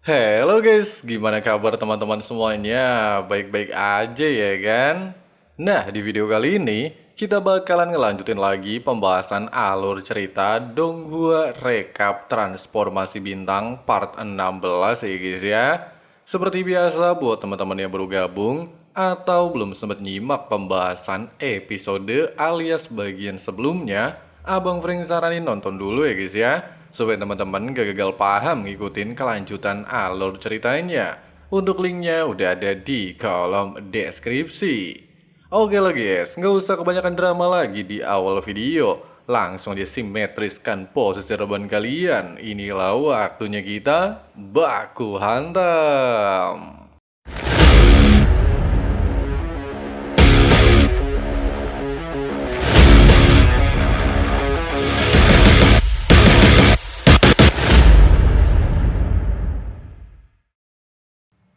Halo guys, gimana kabar teman-teman semuanya? Baik-baik aja ya kan? Nah, di video kali ini kita bakalan ngelanjutin lagi pembahasan alur cerita Donghua Recap Transformasi Bintang part 16 ya guys ya. Seperti biasa buat teman-teman yang baru gabung atau belum sempat nyimak pembahasan episode alias bagian sebelumnya, Abang Frank saranin nonton dulu ya guys ya, supaya teman-teman gak gagal paham ngikutin kelanjutan alur ceritanya. Untuk linknya udah ada di kolom deskripsi. Oke lah guys, nggak usah kebanyakan drama lagi di awal video. Langsung aja simetriskan posisi reban kalian. Inilah waktunya kita baku hantam.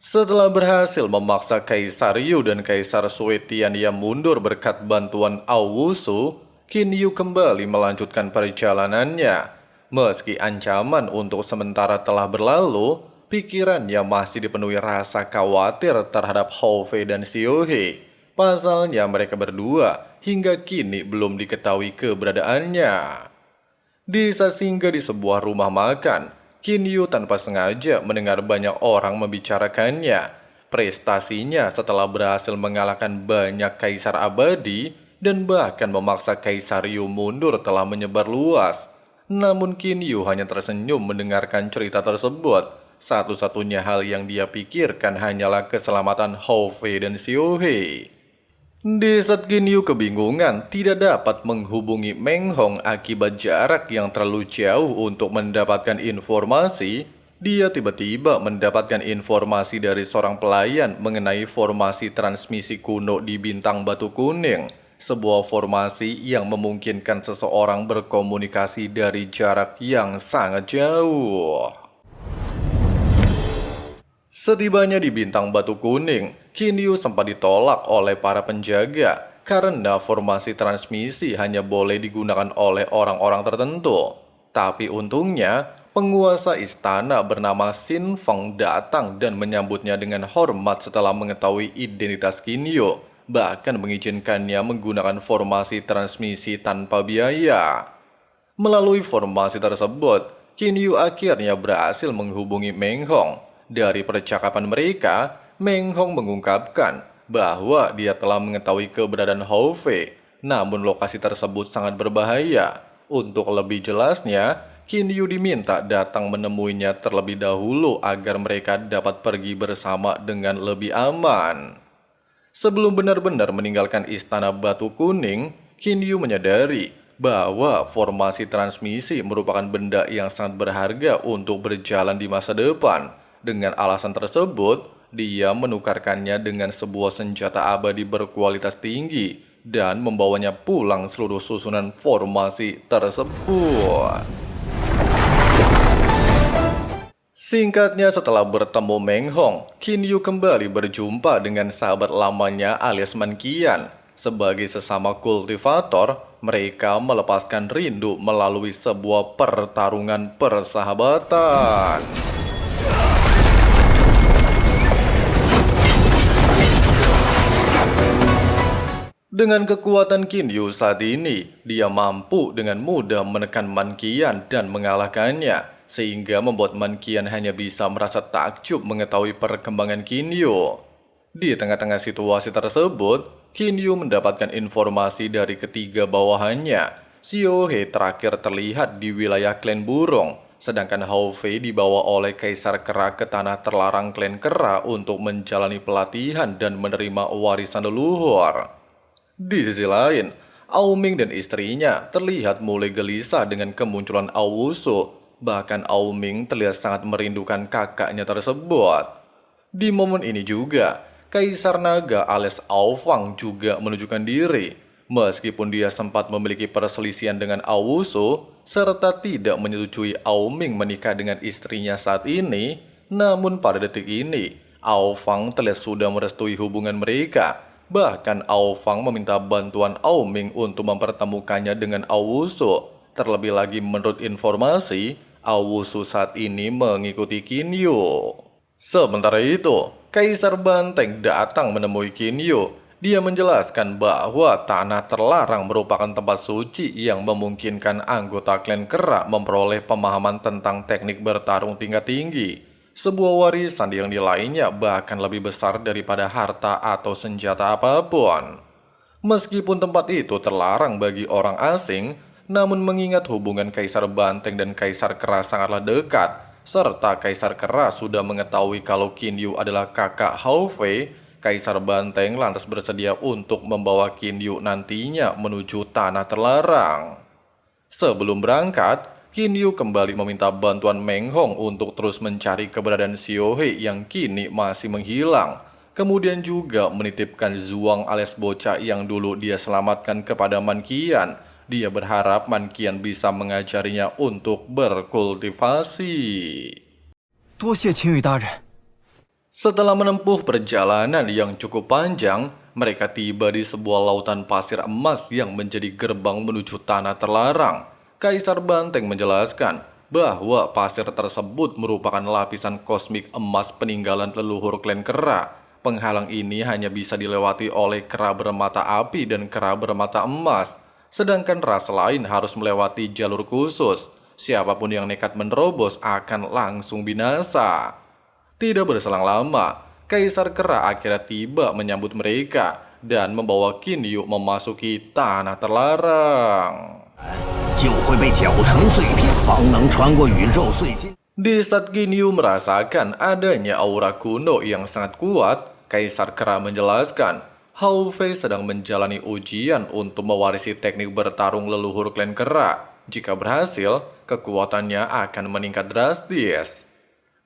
Setelah berhasil memaksa Kaisar Yu dan Kaisar Suetian yang mundur berkat bantuan Awusu, Qin Yu kembali melanjutkan perjalanannya. Meski ancaman untuk sementara telah berlalu, pikirannya masih dipenuhi rasa khawatir terhadap Hou Fei dan Xiao He. Pasalnya mereka berdua hingga kini belum diketahui keberadaannya. Desa singgah di sebuah rumah makan, Qin Yu tanpa sengaja mendengar banyak orang membicarakannya. Prestasinya setelah berhasil mengalahkan banyak kaisar abadi dan bahkan memaksa Kaisar Yu mundur telah menyebar luas. Namun Qin Yu hanya tersenyum mendengarkan cerita tersebut. Satu-satunya hal yang dia pikirkan hanyalah keselamatan Hou Fei dan Xiao He. Di saat Qin Yu kebingungan tidak dapat menghubungi Meng Hong akibat jarak yang terlalu jauh untuk mendapatkan informasi, dia tiba-tiba mendapatkan informasi dari seorang pelayan mengenai formasi transmisi kuno di Bintang Batu Kuning, sebuah formasi yang memungkinkan seseorang berkomunikasi dari jarak yang sangat jauh. Setibanya di Bintang Batu Kuning, Qin Yu sempat ditolak oleh para penjaga karena formasi transmisi hanya boleh digunakan oleh orang-orang tertentu. Tapi untungnya, penguasa istana bernama Xin Feng datang dan menyambutnya dengan hormat setelah mengetahui identitas Qin Yu, bahkan mengizinkannya menggunakan formasi transmisi tanpa biaya. Melalui formasi tersebut, Qin Yu akhirnya berhasil menghubungi Meng Hong. Dari percakapan mereka, Meng Hong mengungkapkan bahwa dia telah mengetahui keberadaan Hou Fei, namun lokasi tersebut sangat berbahaya. Untuk lebih jelasnya, Qin Yu diminta datang menemuinya terlebih dahulu agar mereka dapat pergi bersama dengan lebih aman. Sebelum benar-benar meninggalkan Istana Batu Kuning, Qin Yu menyadari bahwa formasi transmisi merupakan benda yang sangat berharga untuk berjalan di masa depan. Dengan alasan tersebut, dia menukarkannya dengan sebuah senjata abadi berkualitas tinggi dan membawanya pulang seluruh susunan formasi tersebut. Singkatnya setelah bertemu Meng Hong, Qin Yu kembali berjumpa dengan sahabat lamanya alias Man Qian. Sebagai sesama kultivator, mereka melepaskan rindu melalui sebuah pertarungan persahabatan. Dengan kekuatan Qin Yu saat ini, dia mampu dengan mudah menekan Man Qian dan mengalahkannya, sehingga membuat Man Qian hanya bisa merasa takjub mengetahui perkembangan Qin Yu. Di tengah-tengah situasi tersebut, Qin Yu mendapatkan informasi dari ketiga bawahannya. Xiao He terakhir terlihat di wilayah klan burung, sedangkan Hou Fei dibawa oleh Kaisar Kera ke tanah terlarang klan Kera untuk menjalani pelatihan dan menerima warisan leluhur. Di sisi lain, Ao Ming dan istrinya terlihat mulai gelisah dengan kemunculan Awusu. Bahkan Ao Ming terlihat sangat merindukan kakaknya tersebut. Di momen ini juga, Kaisar Naga alias Ao Fang juga menunjukkan diri. Meskipun dia sempat memiliki perselisihan dengan Awusu, serta tidak menyetujui Ao Ming menikah dengan istrinya saat ini, namun pada detik ini, Ao Fang terlihat sudah merestui hubungan mereka. Bahkan Ao Fang meminta bantuan Ao Ming untuk mempertemukannya dengan Awusu. Terlebih lagi menurut informasi, Awusu saat ini mengikuti Qin Yu. Sementara itu, Kaisar Banteng datang menemui Qin Yu. Dia menjelaskan bahwa tanah terlarang merupakan tempat suci yang memungkinkan anggota klan Kera memperoleh pemahaman tentang teknik bertarung tingkat tinggi. Sebuah warisan yang nilainya bahkan lebih besar daripada harta atau senjata apapun. Meskipun tempat itu terlarang bagi orang asing, namun mengingat hubungan Kaisar Banteng dan Kaisar Kera sangatlah dekat, serta Kaisar Kera sudah mengetahui kalau Qin Yu adalah kakak Hao Fei, Kaisar Banteng lantas bersedia untuk membawa Qin Yu nantinya menuju tanah terlarang. Sebelum berangkat, Qin Yu kembali meminta bantuan Meng Hong untuk terus mencari keberadaan Xiao He yang kini masih menghilang. Kemudian juga menitipkan Zhuang alias bocah yang dulu dia selamatkan kepada Man Qian. Dia berharap Man Qian bisa mengajarinya untuk berkultivasi. 多谢秦羽大人。 Setelah menempuh perjalanan yang cukup panjang, mereka tiba di sebuah lautan pasir emas yang menjadi gerbang menuju tanah terlarang. Kaisar Banteng menjelaskan bahwa pasir tersebut merupakan lapisan kosmik emas peninggalan leluhur klan Kera. Penghalang ini hanya bisa dilewati oleh kera bermata api dan kera bermata emas, sedangkan ras lain harus melewati jalur khusus. Siapapun yang nekat menerobos akan langsung binasa. Tidak berselang lama, Kaisar Kera akhirnya tiba menyambut mereka dan membawa Qin Yu memasuki tanah terlarang. Di saat Qin Yu merasakan adanya aura kuno yang sangat kuat, Kaisar Kera menjelaskan Hao Fei sedang menjalani ujian untuk mewarisi teknik bertarung leluhur klan Kera. Jika berhasil, kekuatannya akan meningkat drastis.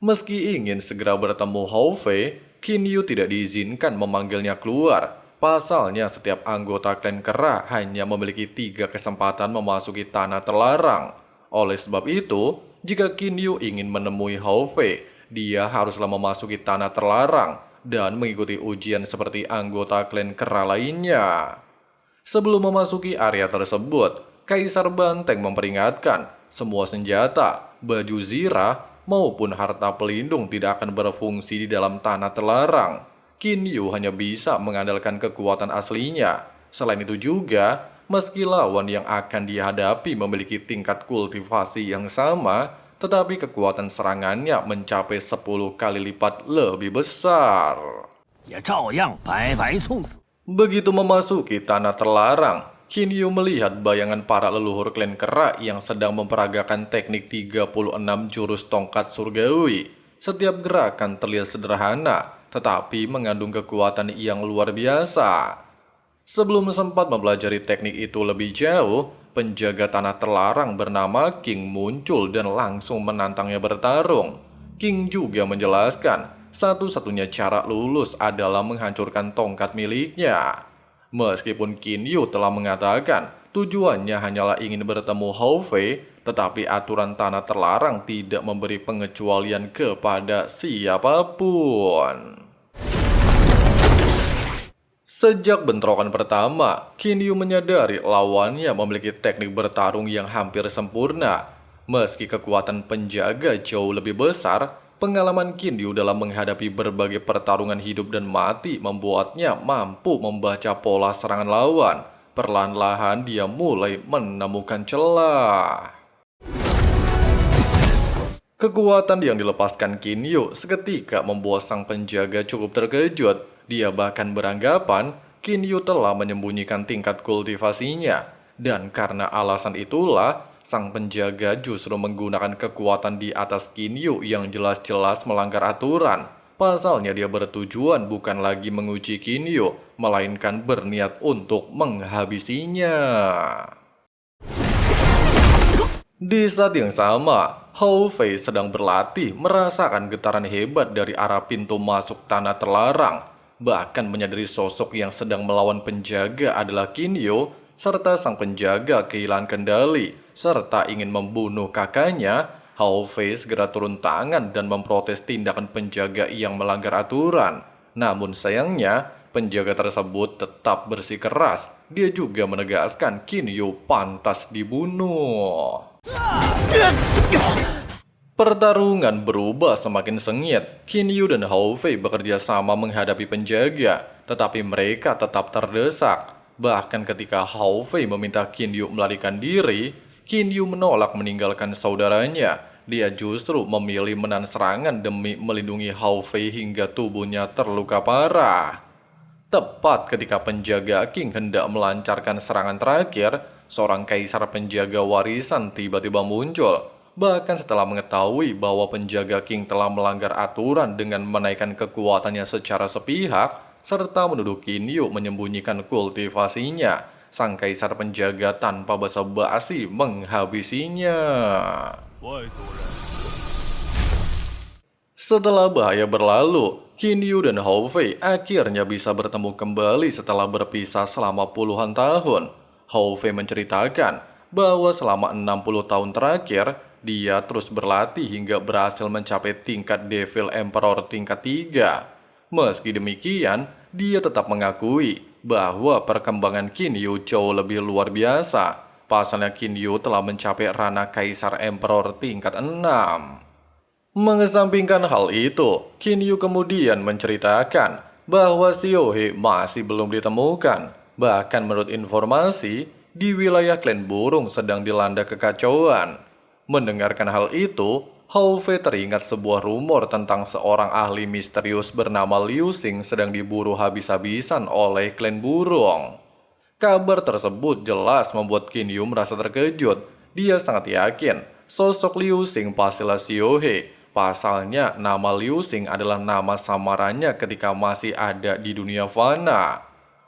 Meski ingin segera bertemu Hao Fei, Qin Yu tidak diizinkan memanggilnya keluar. Pasalnya setiap anggota klan Kera hanya memiliki 3 kesempatan memasuki tanah terlarang. Oleh sebab itu, jika Qin Yu ingin menemui Hao Fei, dia haruslah memasuki tanah terlarang dan mengikuti ujian seperti anggota klan Kera lainnya. Sebelum memasuki area tersebut, Kaisar Banteng memperingatkan semua senjata, baju zirah, maupun harta pelindung tidak akan berfungsi di dalam tanah terlarang. Qin Yu hanya bisa mengandalkan kekuatan aslinya. Selain itu juga, meski lawan yang akan dihadapi memiliki tingkat kultivasi yang sama, tetapi kekuatan serangannya mencapai 10 kali lipat lebih besar. Begitu memasuki tanah terlarang, Qin Yu melihat bayangan para leluhur klan Kera yang sedang memperagakan teknik 36 jurus tongkat surgawi. Setiap gerakan terlihat sederhana, tetapi mengandung kekuatan yang luar biasa. Sebelum sempat mempelajari teknik itu lebih jauh, penjaga tanah terlarang bernama King muncul dan langsung menantangnya bertarung. King juga menjelaskan, satu-satunya cara lulus adalah menghancurkan tongkat miliknya. Meskipun Qin Yu telah mengatakan tujuannya hanyalah ingin bertemu Hao Fei, tetapi aturan tanah terlarang tidak memberi pengecualian kepada siapapun. Sejak bentrokan pertama, Qin Yu menyadari lawannya memiliki teknik bertarung yang hampir sempurna. Meski kekuatan penjaga jauh lebih besar, pengalaman Qin Yu dalam menghadapi berbagai pertarungan hidup dan mati membuatnya mampu membaca pola serangan lawan. Perlahan-lahan dia mulai menemukan celah. Kekuatan yang dilepaskan Qin Yu seketika membuat sang penjaga cukup terkejut. Dia bahkan beranggapan Qin Yu telah menyembunyikan tingkat kultivasinya. Dan karena alasan itulah, sang penjaga justru menggunakan kekuatan di atas Qin Yu yang jelas-jelas melanggar aturan. Pasalnya dia bertujuan bukan lagi menguji Qin Yu, melainkan berniat untuk menghabisinya. Di saat yang sama, Hao Fei sedang berlatih merasakan getaran hebat dari arah pintu masuk tanah terlarang. Bahkan menyadari sosok yang sedang melawan penjaga adalah Qin Yu, serta sang penjaga kehilangan kendali, serta ingin membunuh kakaknya. Hao Fei segera turun tangan dan memprotes tindakan penjaga yang melanggar aturan. Namun sayangnya, penjaga tersebut tetap bersikeras. Dia juga menegaskan Qin Yu pantas dibunuh. Pertarungan berubah semakin sengit. Qin Yu dan Hou Fei bekerja sama menghadapi penjaga, tetapi mereka tetap terdesak. Bahkan ketika Hou Fei meminta Qin Yu melarikan diri, Qin Yu menolak meninggalkan saudaranya. Dia justru memilih menahan serangan demi melindungi Hou Fei hingga tubuhnya terluka parah. Tepat ketika penjaga Qing hendak melancarkan serangan terakhir, seorang kaisar penjaga warisan tiba-tiba muncul. Bahkan setelah mengetahui bahwa penjaga Qing telah melanggar aturan dengan menaikkan kekuatannya secara sepihak, serta menuduh Qin Yu menyembunyikan kultivasinya, sang kaisar penjaga tanpa basa-basi menghabisinya. Setelah bahaya berlalu, Qin Yu dan Hou Fei akhirnya bisa bertemu kembali setelah berpisah selama puluhan tahun. Hou Fei menceritakan bahwa selama 60 tahun terakhir, dia terus berlatih hingga berhasil mencapai tingkat Devil Emperor tingkat 3. Meski demikian, dia tetap mengakui bahwa perkembangan Qin Yu jauh lebih luar biasa. Pasalnya Qin Yu telah mencapai ranah Kaisar Emperor tingkat 6. Mengesampingkan hal itu, Qin Yu kemudian menceritakan bahwa Xiao He masih belum ditemukan. Bahkan menurut informasi, di wilayah klan burung sedang dilanda kekacauan. Mendengarkan hal itu, Hou Fei teringat sebuah rumor tentang seorang ahli misterius bernama Liu Xing sedang diburu habis-habisan oleh klan burung. Kabar tersebut jelas membuat Qin Yu merasa terkejut. Dia sangat yakin sosok Liu Xing pastilah Xiao He. Pasalnya, nama Liu Xing adalah nama samarannya ketika masih ada di dunia fana.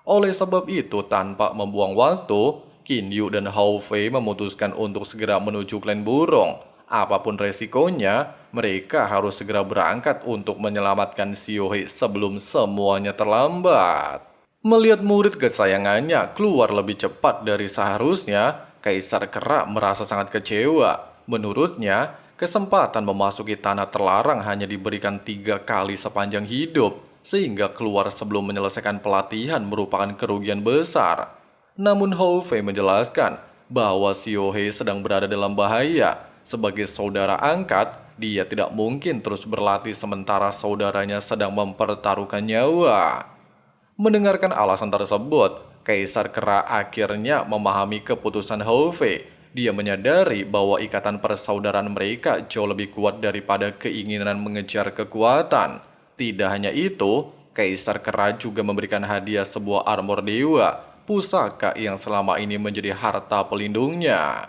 Oleh sebab itu, tanpa membuang waktu, Qin Yu dan Hou Fei memutuskan untuk segera menuju klan burung. Apapun resikonya, mereka harus segera berangkat untuk menyelamatkan Xiao He sebelum semuanya terlambat. Melihat murid kesayangannya keluar lebih cepat dari seharusnya, Kaisar Kera merasa sangat kecewa. Menurutnya, kesempatan memasuki tanah terlarang hanya diberikan 3 kali sepanjang hidup, sehingga keluar sebelum menyelesaikan pelatihan merupakan kerugian besar. Namun Hou Fei menjelaskan bahwa Xiao He sedang berada dalam bahaya. Sebagai saudara angkat, dia tidak mungkin terus berlatih sementara saudaranya sedang mempertaruhkan nyawa. Mendengarkan alasan tersebut, Kaisar Kera akhirnya memahami keputusan Hou Fei. Dia menyadari bahwa ikatan persaudaraan mereka jauh lebih kuat daripada keinginan mengejar kekuatan. Tidak hanya itu, Kaisar Kera juga memberikan hadiah sebuah armor dewa, pusaka yang selama ini menjadi harta pelindungnya.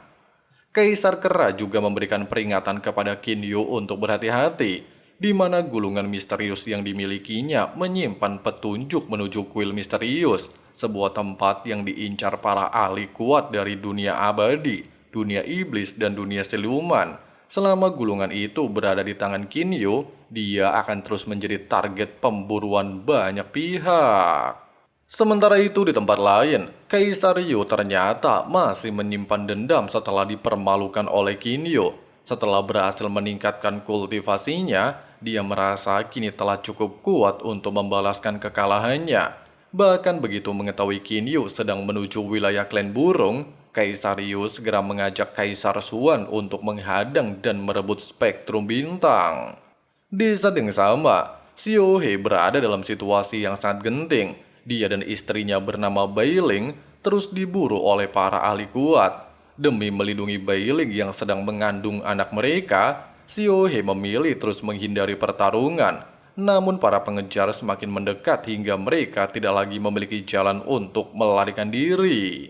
Kaisar Kera juga memberikan peringatan kepada Qin Yu untuk berhati-hati, di mana gulungan misterius yang dimilikinya menyimpan petunjuk menuju kuil misterius, sebuah tempat yang diincar para ahli kuat dari dunia abadi, dunia iblis, dan dunia siluman. Selama gulungan itu berada di tangan Qin Yu, dia akan terus menjadi target pemburuan banyak pihak. Sementara itu di tempat lain, Kaisar Yu ternyata masih menyimpan dendam setelah dipermalukan oleh Qin Yu. Setelah berhasil meningkatkan kultivasinya, dia merasa kini telah cukup kuat untuk membalaskan kekalahannya. Bahkan begitu mengetahui Qin Yu sedang menuju wilayah klan burung, Kaisar Yu segera mengajak Kaisar Xuan untuk menghadang dan merebut spektrum bintang. Di saat yang sama, Xiao He berada dalam situasi yang sangat genting. Dia dan istrinya bernama Bai Ling terus diburu oleh para ahli kuat. Demi melindungi Bai Ling yang sedang mengandung anak mereka, Xiao He memilih terus menghindari pertarungan. Namun para pengejar semakin mendekat hingga mereka tidak lagi memiliki jalan untuk melarikan diri.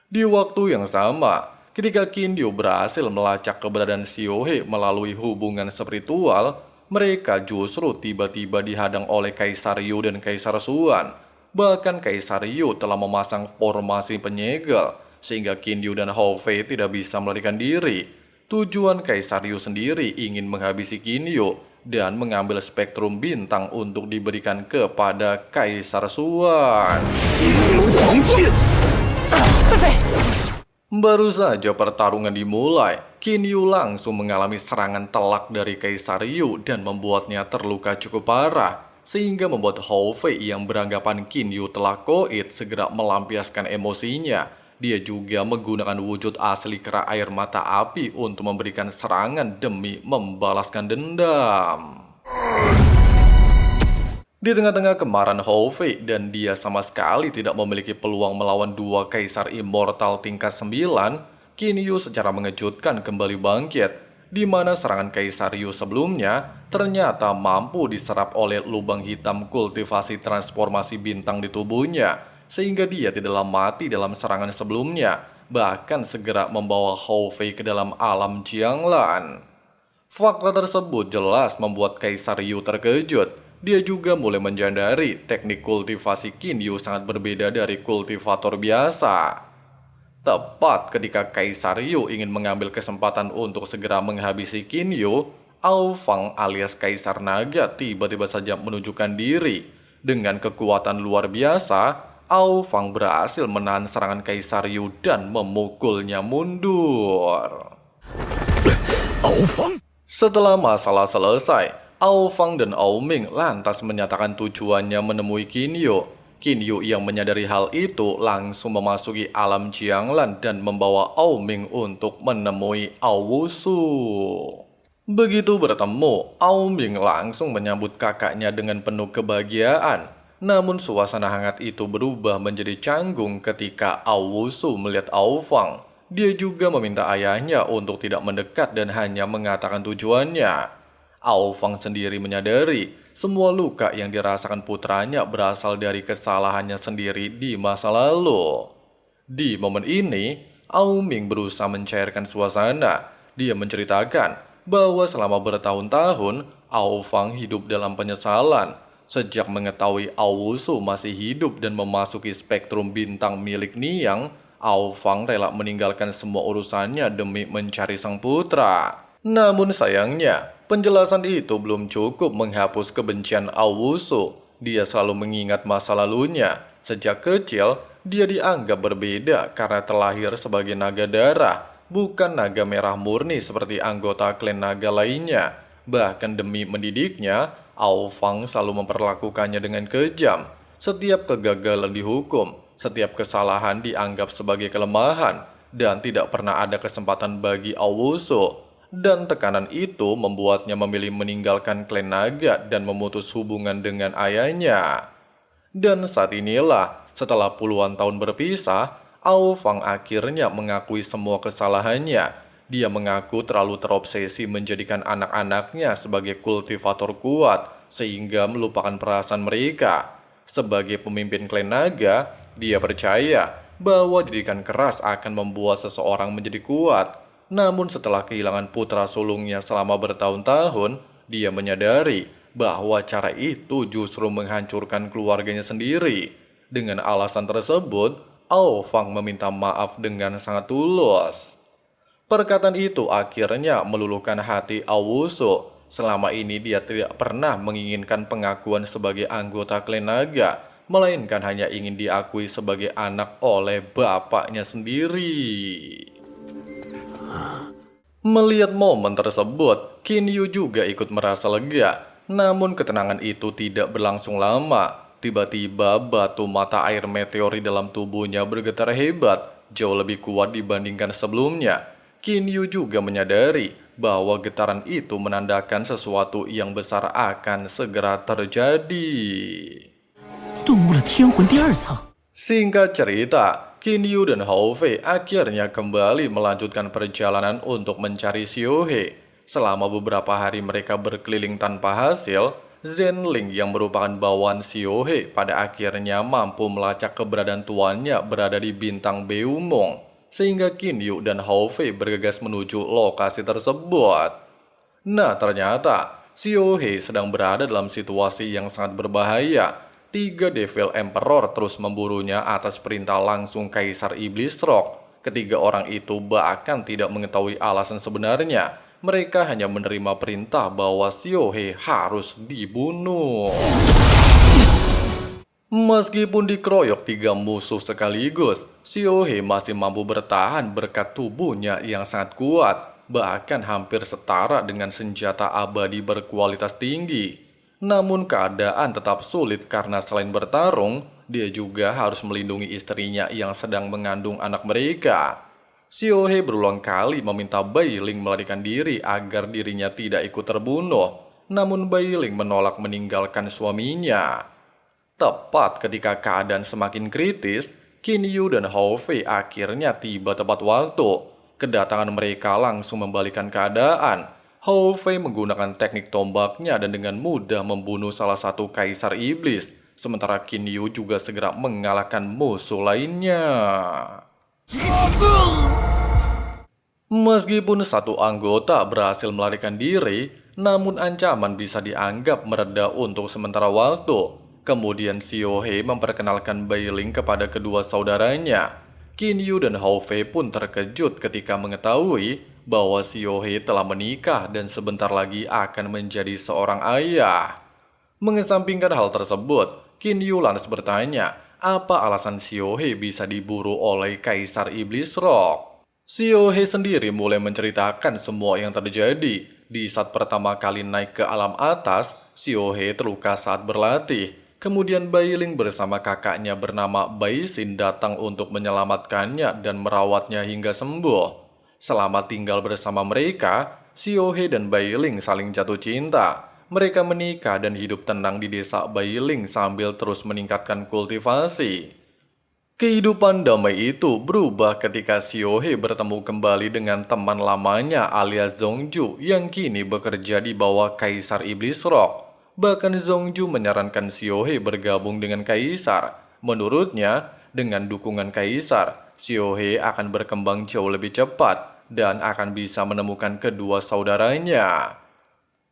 Di waktu yang sama, ketika Qin Yu berhasil melacak keberadaan Xiao He melalui hubungan spiritual, mereka justru tiba-tiba dihadang oleh Kaisar Yu dan Kaisar Xuan. Bahkan Kaisar Yu telah memasang formasi penyegel, sehingga Qin Yu dan Hou Fei tidak bisa melarikan diri. Tujuan Kaisar Yu sendiri ingin menghabisi Qin Yu dan mengambil spektrum bintang untuk diberikan kepada Kaisar Xuan. Baru saja pertarungan dimulai, Qin Yu langsung mengalami serangan telak dari Kaisar Yu dan membuatnya terluka cukup parah. Sehingga membuat Hou Fei yang beranggapan Qin Yu telah koit segera melampiaskan emosinya. dia juga menggunakan wujud asli kera air mata api untuk memberikan serangan demi membalaskan dendam. Di tengah-tengah kemarahan Hou-Fei dan dia sama sekali tidak memiliki peluang melawan dua kaisar immortal tingkat 9, Qin Yu secara mengejutkan kembali bangkit, di mana serangan Kaisar Yu sebelumnya ternyata mampu diserap oleh lubang hitam kultivasi transformasi bintang di tubuhnya, sehingga dia tidaklah mati dalam serangan sebelumnya, bahkan segera membawa Hou-Fei ke dalam alam Jianglan. Fakta tersebut jelas membuat Kaisar Yu terkejut. Dia juga mulai menyadari teknik kultivasi Qin Yu sangat berbeda dari kultivator biasa. Tepat ketika Kaisar Yu ingin mengambil kesempatan untuk segera menghabisi Qin Yu, Ao Fang alias Kaisar Naga tiba-tiba saja menunjukkan diri. Dengan kekuatan luar biasa, Ao Fang berhasil menahan serangan Kaisar Yu dan memukulnya mundur. Setelah masalah selesai, Ao Fang dan Ao Ming lantas menyatakan tujuannya menemui Qin Yu. Qin Yu yang menyadari hal itu langsung memasuki alam Jianglan dan membawa Ao Ming untuk menemui Ao Wusu. Begitu bertemu, Ao Ming langsung menyambut kakaknya dengan penuh kebahagiaan. Namun suasana hangat itu berubah menjadi canggung ketika Ao Wusu melihat Ao Fang. Dia juga meminta ayahnya untuk tidak mendekat dan hanya mengatakan tujuannya. Ao Fang sendiri menyadari semua luka yang dirasakan putranya berasal dari kesalahannya sendiri di masa lalu. Di momen ini, Ao Ming berusaha mencairkan suasana. Dia menceritakan bahwa selama bertahun-tahun, Ao Fang hidup dalam penyesalan. Sejak mengetahui Ao Wusu masih hidup dan memasuki spektrum bintang milik Niang, Ao Fang rela meninggalkan semua urusannya demi mencari sang putra. Namun sayangnya, penjelasan itu belum cukup menghapus kebencian Ao Wusu. Dia selalu mengingat masa lalunya. Sejak kecil, dia dianggap berbeda karena terlahir sebagai naga darah, bukan naga merah murni seperti anggota klan naga lainnya. Bahkan demi mendidiknya, Ao Fang selalu memperlakukannya dengan kejam. Setiap kegagalan dihukum, setiap kesalahan dianggap sebagai kelemahan, dan tidak pernah ada kesempatan bagi Ao Wusu. Dan tekanan itu membuatnya memilih meninggalkan klan naga dan memutus hubungan dengan ayahnya. Dan saat inilah, setelah puluhan tahun berpisah, Ao Fang akhirnya mengakui semua kesalahannya. Dia mengaku terlalu terobsesi menjadikan anak-anaknya sebagai kultivator kuat, sehingga melupakan perasaan mereka. Sebagai pemimpin klan naga, dia percaya bahwa didikan keras akan membuat seseorang menjadi kuat. Namun setelah kehilangan putra sulungnya selama bertahun-tahun, dia menyadari bahwa cara itu justru menghancurkan keluarganya sendiri. Dengan alasan tersebut, Ao Fang meminta maaf dengan sangat tulus. Perkataan itu akhirnya meluluhkan hati Ao Wusu. Selama ini dia tidak pernah menginginkan pengakuan sebagai anggota klan naga, melainkan hanya ingin diakui sebagai anak oleh bapaknya sendiri. Melihat momen tersebut, Qin Yu juga ikut merasa lega. Namun ketenangan itu tidak berlangsung lama. Tiba-tiba batu mata air meteor di dalam tubuhnya bergetar hebat, jauh lebih kuat dibandingkan sebelumnya. Qin Yu juga menyadari bahwa getaran itu menandakan sesuatu yang besar akan segera terjadi. Singkat cerita, Qin Yu dan Hou-Fei akhirnya kembali melanjutkan perjalanan untuk mencari Xiaohe. Selama beberapa hari mereka berkeliling tanpa hasil, Zhen Ling yang merupakan bawaan Xiaohe pada akhirnya mampu melacak keberadaan tuannya berada di bintang Beumong, sehingga Qin Yu dan Hou-Fei bergegas menuju lokasi tersebut. Nah, ternyata Xiaohe sedang berada dalam situasi yang sangat berbahaya. 3 Devil Emperor terus memburunya atas perintah langsung Kaisar Iblis Rock. Ketiga orang itu bahkan tidak mengetahui alasan sebenarnya. Mereka hanya menerima perintah bahwa Xiaohe harus dibunuh. Meskipun dikeroyok 3 musuh sekaligus, Xiaohe masih mampu bertahan berkat tubuhnya yang sangat kuat, bahkan hampir setara dengan senjata abadi berkualitas tinggi. Namun keadaan tetap sulit karena selain bertarung, dia juga harus melindungi istrinya yang sedang mengandung anak mereka. Xiaohe berulang kali meminta Bai Ling melarikan diri agar dirinya tidak ikut terbunuh, namun Bai Ling menolak meninggalkan suaminya. Tepat ketika keadaan semakin kritis, Qin Yu dan Hao Fei akhirnya tiba tepat waktu. Kedatangan mereka langsung membalikan keadaan. Hao Fei menggunakan teknik tombaknya dan dengan mudah membunuh salah satu kaisar iblis. Sementara Qin Yu juga segera mengalahkan musuh lainnya. Meskipun satu anggota berhasil melarikan diri, namun ancaman bisa dianggap mereda untuk sementara waktu. Kemudian Xiaohe memperkenalkan Bai Ling kepada kedua saudaranya. Qin Yu dan Hao Fei pun terkejut ketika mengetahui bahwa Xiaohe telah menikah dan sebentar lagi akan menjadi seorang ayah. Mengesampingkan hal tersebut, Qin Yu lantas bertanya, apa alasan Xiaohe bisa diburu oleh Kaisar Iblis Rock? Xiaohe sendiri mulai menceritakan semua yang terjadi. Di saat pertama kali naik ke alam atas, Xiaohe terluka saat berlatih. Kemudian Bai Ling bersama kakaknya bernama Bai Xin datang untuk menyelamatkannya dan merawatnya hingga sembuh. Selama tinggal bersama mereka, Xiaohe dan Bai Ling saling jatuh cinta. Mereka menikah dan hidup tenang di desa Bai Ling sambil terus meningkatkan kultivasi. Kehidupan damai itu berubah ketika Xiaohe bertemu kembali dengan teman lamanya alias Zhongju yang kini bekerja di bawah Kaisar Iblis Rock. Bahkan Zhongju menyarankan Xiaohe bergabung dengan Kaisar. Menurutnya, dengan dukungan Kaisar, Xiaohe akan berkembang jauh lebih cepat dan akan bisa menemukan kedua saudaranya.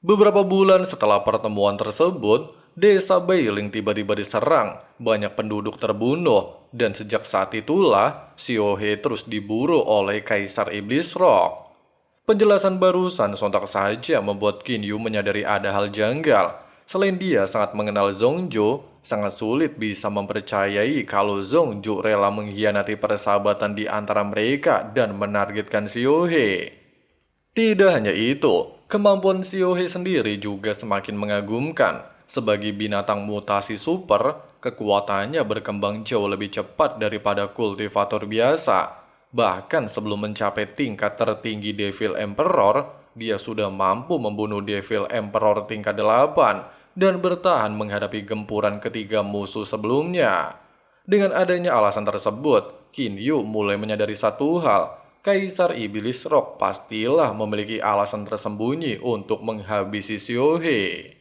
Beberapa bulan setelah pertemuan tersebut, desa Bai Ling tiba-tiba diserang, banyak penduduk terbunuh, dan sejak saat itulah Xiaohe terus diburu oleh Kaisar Iblis Rock. Penjelasan barusan sontak saja membuat Qin Yu menyadari ada hal janggal. Selain dia sangat mengenal Zhongju, sangat sulit bisa mempercayai kalau Zhongju rela mengkhianati persahabatan di antara mereka dan menargetkan Xiaohe. Tidak hanya itu, kemampuan Xiaohe sendiri juga semakin mengagumkan. Sebagai binatang mutasi super, kekuatannya berkembang jauh lebih cepat daripada kultivator biasa. Bahkan sebelum mencapai tingkat tertinggi Devil Emperor, dia sudah mampu membunuh Devil Emperor tingkat 8 dan bertahan menghadapi gempuran ketiga musuh sebelumnya. Dengan adanya alasan tersebut, Qin Yu mulai menyadari satu hal. Kaisar Iblis Rock pastilah memiliki alasan tersembunyi untuk menghabisi Xiaohe.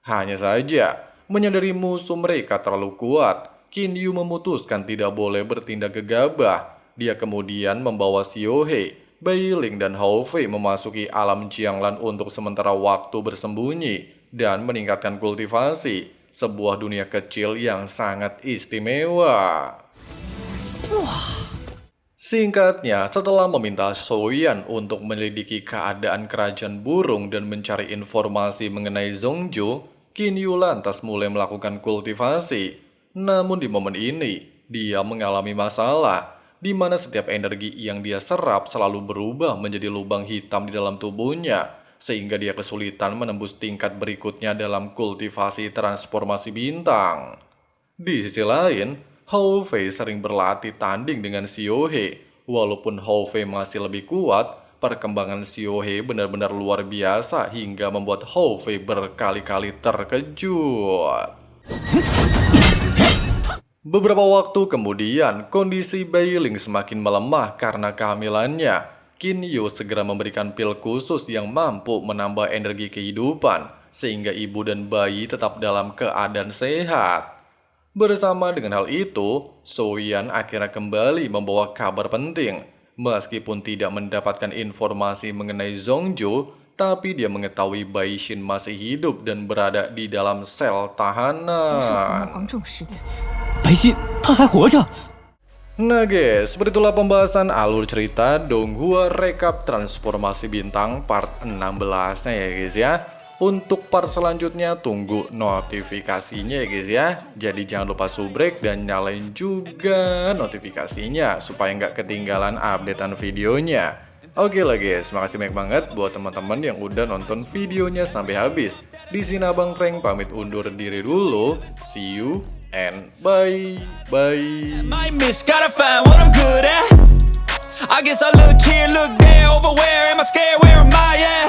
Hanya saja, menyadari musuh mereka terlalu kuat, Qin Yu memutuskan tidak boleh bertindak gegabah. Dia kemudian membawa Xiaohe, Bai Ling dan Hao Fei memasuki alam Jianglan untuk sementara waktu bersembunyi dan meningkatkan kultivasi, sebuah dunia kecil yang sangat istimewa. Singkatnya, setelah meminta Soyan untuk menyelidiki keadaan kerajaan burung dan mencari informasi mengenai Zhongju, Qin Yu lantas mulai melakukan kultivasi. Namun di momen ini, dia mengalami masalah, di mana setiap energi yang dia serap selalu berubah menjadi lubang hitam di dalam tubuhnya, sehingga dia kesulitan menembus tingkat berikutnya dalam kultivasi transformasi bintang. Di sisi lain, Hao Fei sering berlatih tanding dengan Xiaohe. Walaupun Hao Fei masih lebih kuat, perkembangan Xiaohe benar-benar luar biasa hingga membuat Hao Fei berkali-kali terkejut. Beberapa waktu kemudian, kondisi Bai Ling semakin melemah karena kehamilannya. Qin Yu segera memberikan pil khusus yang mampu menambah energi kehidupan, sehingga ibu dan bayi tetap dalam keadaan sehat. Bersama dengan hal itu, Soyan akhirnya kembali membawa kabar penting. Meskipun tidak mendapatkan informasi mengenai Zhongju, tapi dia mengetahui Bai Xin masih hidup dan berada di dalam sel tahanan. Nah guys, begitulah pembahasan alur cerita Donghua Recap Transformasi Bintang part 16-nya ya guys ya. Untuk part selanjutnya tunggu notifikasinya ya guys ya. Jadi jangan lupa subrek dan nyalain juga notifikasinya supaya nggak ketinggalan updatean videonya. Oke lah guys, makasih banyak banget buat teman-teman yang udah nonton videonya sampai habis. Di sini Abang Frank pamit undur diri dulu. See you and bye. Bye. Might miss, gotta find what I'm good at. I guess I look here, look there, over where am I scared, where am I at?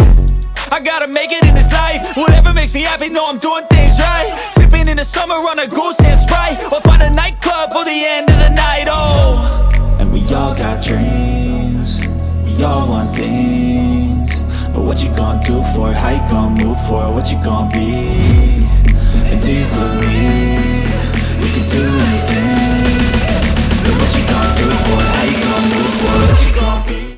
I gotta make it in this life. Whatever makes me happy, know I'm doing things right. Sipping in the summer on a goose and Sprite, or find a nightclub for the end of the night. Oh, and we all got dreams, we all want things, but what you gonna do for it? How you gonna move for it? What you gonna be? And do you believe